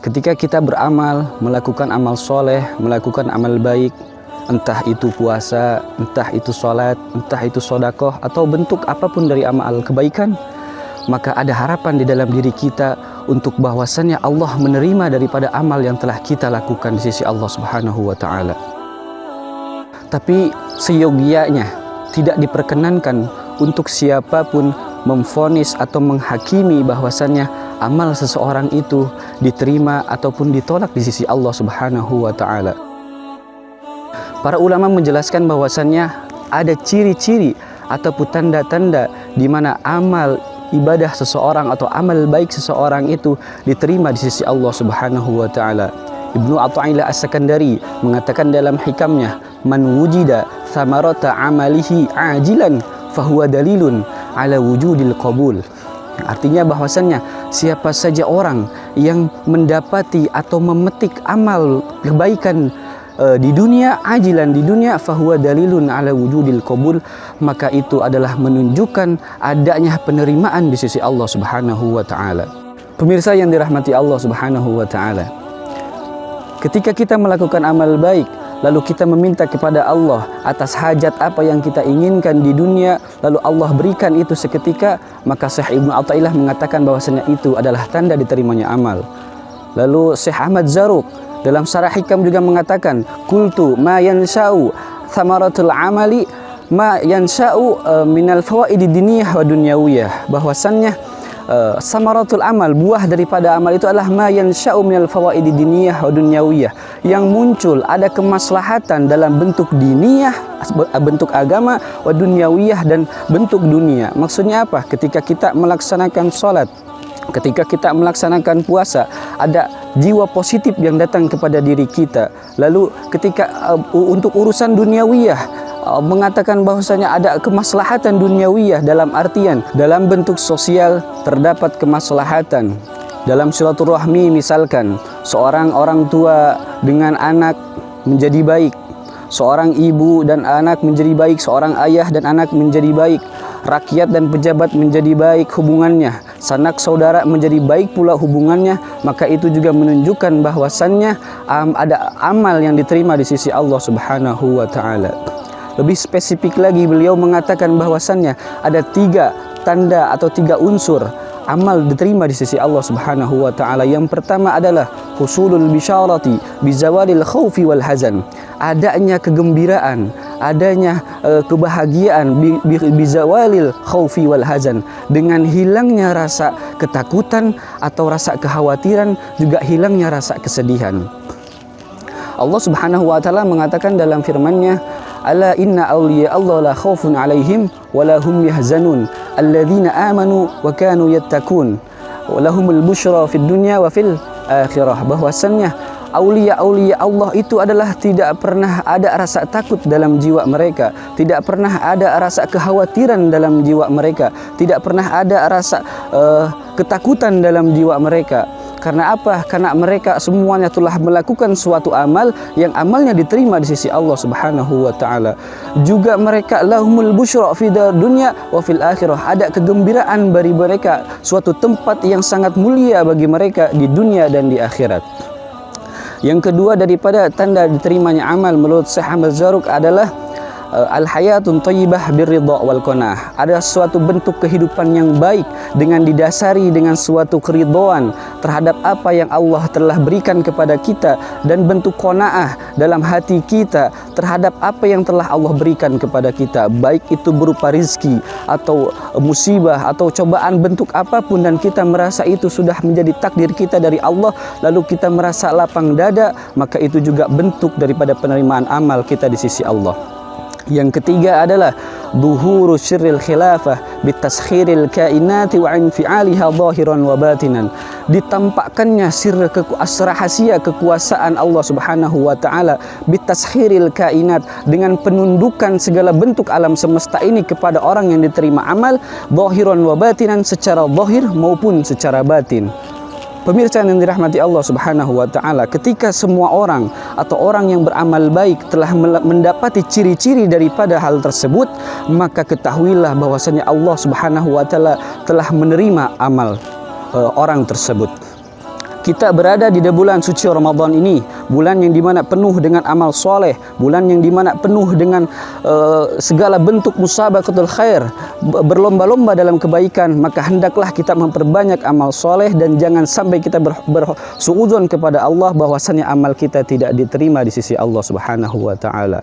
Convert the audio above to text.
Ketika kita beramal, melakukan amal soleh, melakukan amal baik, entah itu puasa, entah itu sholat, entah itu sodakoh, atau bentuk apapun dari amal kebaikan, maka ada harapan di dalam diri kita untuk bahwasannya Allah menerima daripada amal yang telah kita lakukan di sisi Allah Subhanahu wa Ta'ala. Tapi seyogianya tidak diperkenankan untuk siapapun memvonis atau menghakimi bahwasannya amal seseorang itu diterima ataupun ditolak di sisi Allah Subhanahu wa Ta'ala. Para ulama menjelaskan bahwasannya ada ciri-ciri ataupun tanda-tanda di mana amal ibadah seseorang atau amal baik seseorang itu diterima di sisi Allah Subhanahu wa Ta'ala. Ibnu Athaillah As-Sakandari mengatakan dalam hikamnya, man wujida thamarata amalihi ajilan fahuwa dalilun ala wujudil qabul. Artinya bahwasannya siapa saja orang yang mendapati atau memetik amal kebaikan di dunia, ajilan di dunia, fahuwa dalilun ala wujudil qabul, maka itu adalah menunjukkan adanya penerimaan di sisi Allah Subhanahu wa Ta'ala. Pemirsa yang dirahmati Allah Subhanahu wa Ta'ala, ketika kita melakukan amal baik, lalu kita meminta kepada Allah atas hajat apa yang kita inginkan di dunia, lalu Allah berikan itu seketika, maka Syekh Ibnu Athaillah mengatakan bahwasanya itu adalah tanda diterimanya amal. Lalu Syekh Ahmad Zarruq dalam Syarah Hikam juga mengatakan, qultu ma yansha'u thamaratul amali ma yansha'u minal fawaidi diniyah wa dunyawiyah, bahwasannya samaratul amal, buah daripada amal itu adalah ma yansha'u minal fawaidi diniyah wa dunyawiyah, yang muncul ada kemaslahatan dalam bentuk diniyah, bentuk agama, wa dunyawiyah, dan bentuk dunia. Maksudnya apa? Ketika kita melaksanakan sholat, ketika kita melaksanakan puasa, ada jiwa positif yang datang kepada diri kita. Lalu ketika untuk urusan duniawiyah, mengatakan bahwasanya ada kemaslahatan duniawiyah dalam artian dalam bentuk sosial terdapat kemaslahatan. Dalam silaturahmi misalkan, seorang orang tua dengan anak menjadi baik, seorang ibu dan anak menjadi baik, seorang ayah dan anak menjadi baik, rakyat dan pejabat menjadi baik hubungannya, sanak saudara menjadi baik pula hubungannya, maka itu juga menunjukkan bahwasannya ada amal yang diterima di sisi Allah Subhanahu wa Ta'ala. Lebih spesifik lagi, beliau mengatakan bahwasannya ada 3 tanda atau 3 unsur amal diterima di sisi Allah Subhanahu wa Ta'ala. Yang pertama adalah husulul bisyarati bizawalil khaufi wal hazan, adanya kegembiraan, adanya kebahagiaan, bizawalil khaufi wal hazan, dengan hilangnya rasa ketakutan atau rasa kekhawatiran, juga hilangnya rasa kesedihan. Allah Subhanahu wa Ta'ala mengatakan dalam firman-Nya, ala inna awliya Allah la khaufun alaihim wa la hum yahzanun alladzina amanu wa kanu yattaqun wa lahumul busyra fid dunya wa fil akhirah, bahwasannya aulia-aulia Allah itu adalah tidak pernah ada rasa takut dalam jiwa mereka, tidak pernah ada rasa kekhawatiran dalam jiwa mereka, tidak pernah ada rasa ketakutan dalam jiwa mereka. Karena apa? Karena mereka semuanya telah melakukan suatu amal yang amalnya diterima di sisi Allah Subhanahu wa Ta'ala. Juga mereka lahumul busyra fi dunya wa fil akhirah, ada kegembiraan bagi mereka, suatu tempat yang sangat mulia bagi mereka di dunia dan di akhirat. Yang kedua daripada tanda diterimanya amal menurut Syekh Ahmad Zarruq adalah al-hayatun thayyibah birridha wal qanaah, ada suatu bentuk kehidupan yang baik dengan didasari dengan suatu keridhaan terhadap apa yang Allah telah berikan kepada kita, dan bentuk qanaah dalam hati kita terhadap apa yang telah Allah berikan kepada kita, baik itu berupa rizki atau musibah atau cobaan bentuk apapun, dan kita merasa itu sudah menjadi takdir kita dari Allah, lalu kita merasa lapang dada, maka itu juga bentuk daripada penerimaan amal kita di sisi Allah. Yang ketiga adalah duhuru syirril khilafah bitaskhiril kainati wa infi'aliha zahiran wa batinan, ditampakkannya rahasia kekuasaan Allah Subhanahu wa Ta'ala bitaskhiril kainat, dengan penundukan segala bentuk alam semesta ini kepada orang yang diterima amal, zahiran wa batinan, secara zahir maupun secara batin. Pemirsa yang dirahmati Allah Subhanahu wa Ta'ala, ketika semua orang atau orang yang beramal baik telah mendapati ciri-ciri daripada hal tersebut, maka ketahuilah bahwasanya Allah Subhanahu wa Ta'ala telah menerima amal orang tersebut. kita berada di bulan suci Ramadan ini, bulan yang dimana penuh dengan amal soleh, bulan yang dimana penuh dengan segala bentuk musabaqatul khair, berlomba-lomba dalam kebaikan, maka hendaklah kita memperbanyak amal soleh dan jangan sampai kita bersuudzon kepada Allah bahwasannya amal kita tidak diterima di sisi Allah Subhanahu wa taala.